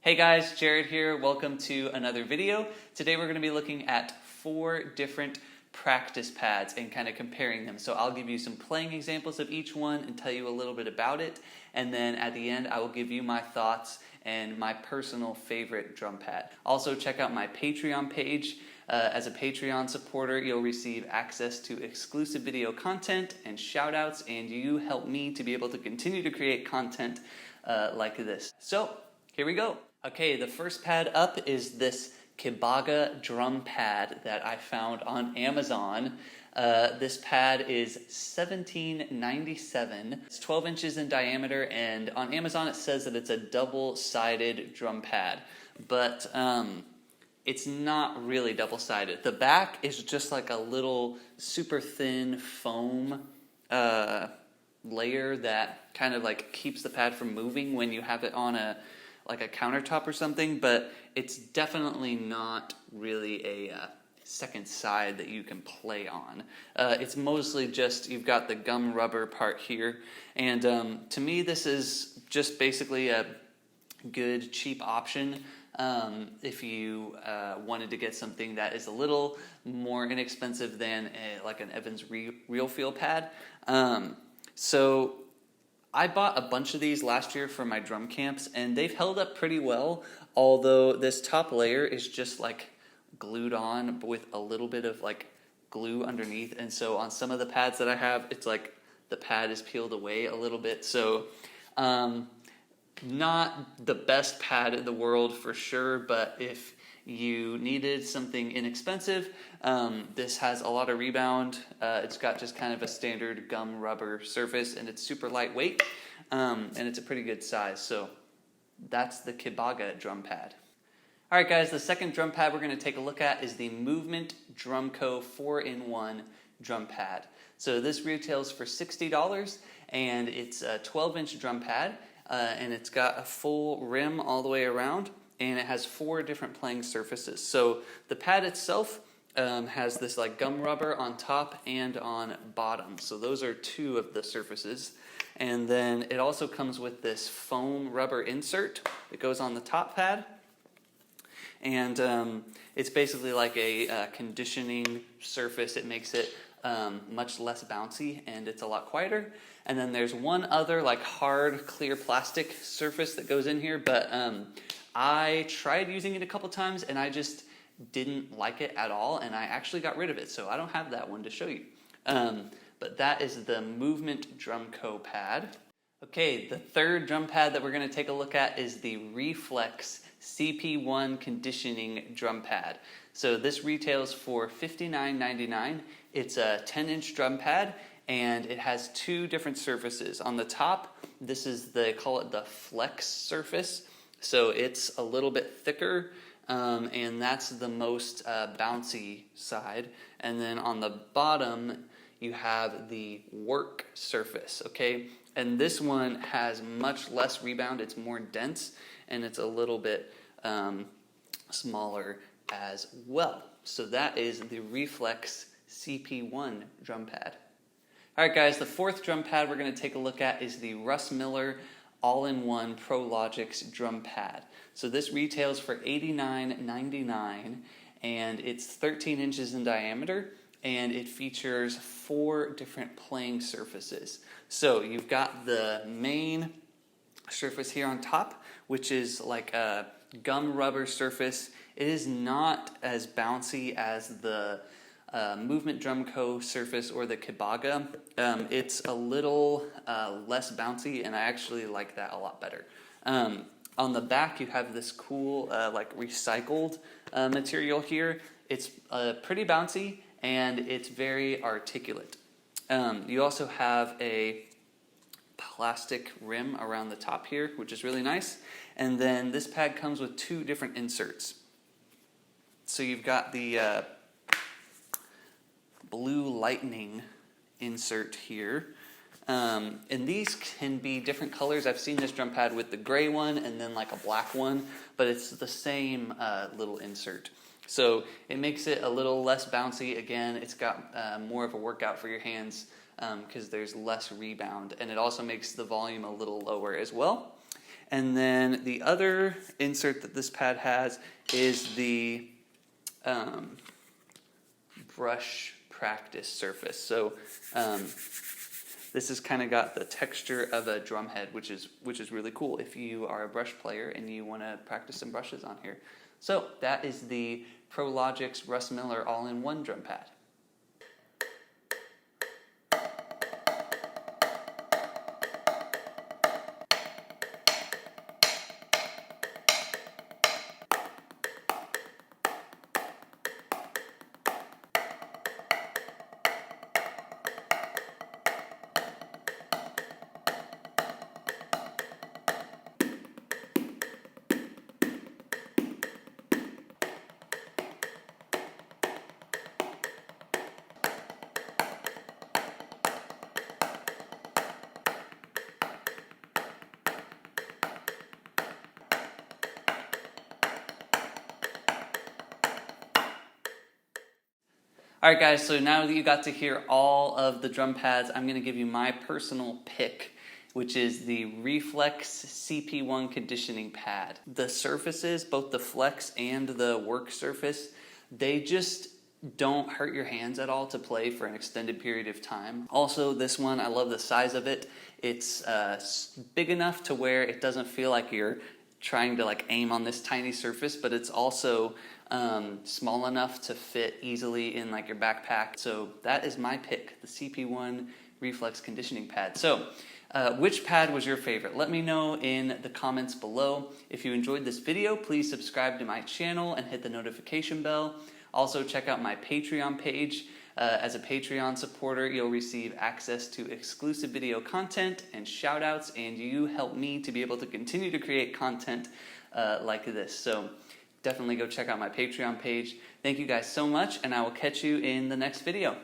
Hey guys, Jared here. Welcome to another video. Today we're going to be looking at 4 different practice pads and kind of comparing them. So I'll give you some playing examples of each one and tell you a little bit about it. And then at the end, I will give you my thoughts and my personal favorite drum pad. Also check out my Patreon page. As a Patreon supporter, you'll receive access to exclusive video content and shoutouts, and you help me to be able to continue to create content like this. So here we go. Okay, the first pad up is this Kibaga drum pad that I found on Amazon. This pad is $17.97. It's 12 inches in diameter, and on Amazon it says that it's a double-sided drum pad, but it's not really double-sided. The back is just like a little super thin foam layer that kind of like keeps the pad from moving when you have it on a countertop or something, but it's definitely not really a second side that you can play on. It's mostly just, you've got the gum rubber part here, and to me this is just basically a good cheap option if you wanted to get something that is a little more inexpensive than like an Evans Real Feel pad. So I bought a bunch of these last year for my drum camps, and they've held up pretty well, although this top layer is just like glued on with a little bit of like glue underneath, and so on some of the pads that I have, it's like the pad is peeled away a little bit. So not the best pad in the world for sure, but if you needed something inexpensive, this has a lot of rebound. It's got just kind of a standard gum rubber surface, and it's super lightweight, and it's a pretty good size. So that's the Kibaga drum pad. All right, guys, the second drum pad we're going to take a look at is the Movement Drumco 4-in-1 drum pad. So this retails for $60, and it's a 12-inch drum pad, and it's got a full rim all the way around, and it has 4 different playing surfaces. So the pad itself has this like gum rubber on top and on bottom. So those are 2 of the surfaces. And then it also comes with this foam rubber insert that goes on the top pad. And it's basically like a conditioning surface. It makes it much less bouncy, and it's a lot quieter. And then there's one other like hard clear plastic surface that goes in here, but I tried using it a couple times and I just didn't like it at all, and I actually got rid of it, so I don't have that one to show you. But that is the Movement Drumco pad. Okay, the third drum pad that we're going to take a look at is the Reflex CP1 conditioning drum pad. So this retails for $59.99. It's a 10-inch drum pad, and it has 2 different surfaces. On the top, this is they call it the Flex surface. So it's a little bit thicker, and that's the most bouncy side. And then on the bottom, you have the Work surface, okay? And this one has much less rebound. It's more dense, and it's a little bit smaller as well. So that is the Reflex CP1 drum pad. All right, guys, the fourth drum pad we're going to take a look at is the Russ all-in-one Prologix drum pad. So this retails for $89.99, and it's 13 inches in diameter, and it features 4 different playing surfaces. So you've got the main surface here on top, which is like a gum rubber surface. It is not as bouncy as the Movement Drumco surface or the Kibaga. It's a little less bouncy, and I actually like that a lot better. On the back, you have this cool like recycled material here. It's pretty bouncy, and it's very articulate. You also have a plastic rim around the top here, which is really nice. And then this pad comes with 2 different inserts. So you've got the Blue Lightning insert here. And these can be different colors. I've seen this drum pad with the gray one and then like a black one, but it's the same little insert. So it makes it a little less bouncy. Again, it's got more of a workout for your hands because there's less rebound, and it also makes the volume a little lower as well. And then the other insert that this pad has is the brush practice surface. So this has kind of got the texture of a drum head, which is really cool if you are a brush player and you want to practice some brushes on here. So that is the Prologix Russ Miller all-in-one drum pad. Alright guys, so now that you got to hear all of the drum pads, I'm going to give you my personal pick, which is the Reflex CP1 conditioning pad. The surfaces, both the flex and the work surface, they just don't hurt your hands at all to play for an extended period of time. Also, this one, I love the size of it. It's big enough to where it doesn't feel like you're trying to like aim on this tiny surface, but it's also small enough to fit easily in like your backpack. So that is my pick, the CP1 Reflex conditioning pad. So which pad was your favorite? Let me know in the comments below. If you enjoyed this video, please subscribe to my channel and hit the notification bell. Also check out my Patreon page. As a Patreon supporter, you'll receive access to exclusive video content and shoutouts, and you help me to be able to continue to create content like this. So definitely go check out my Patreon page. Thank you guys so much, and I will catch you in the next video.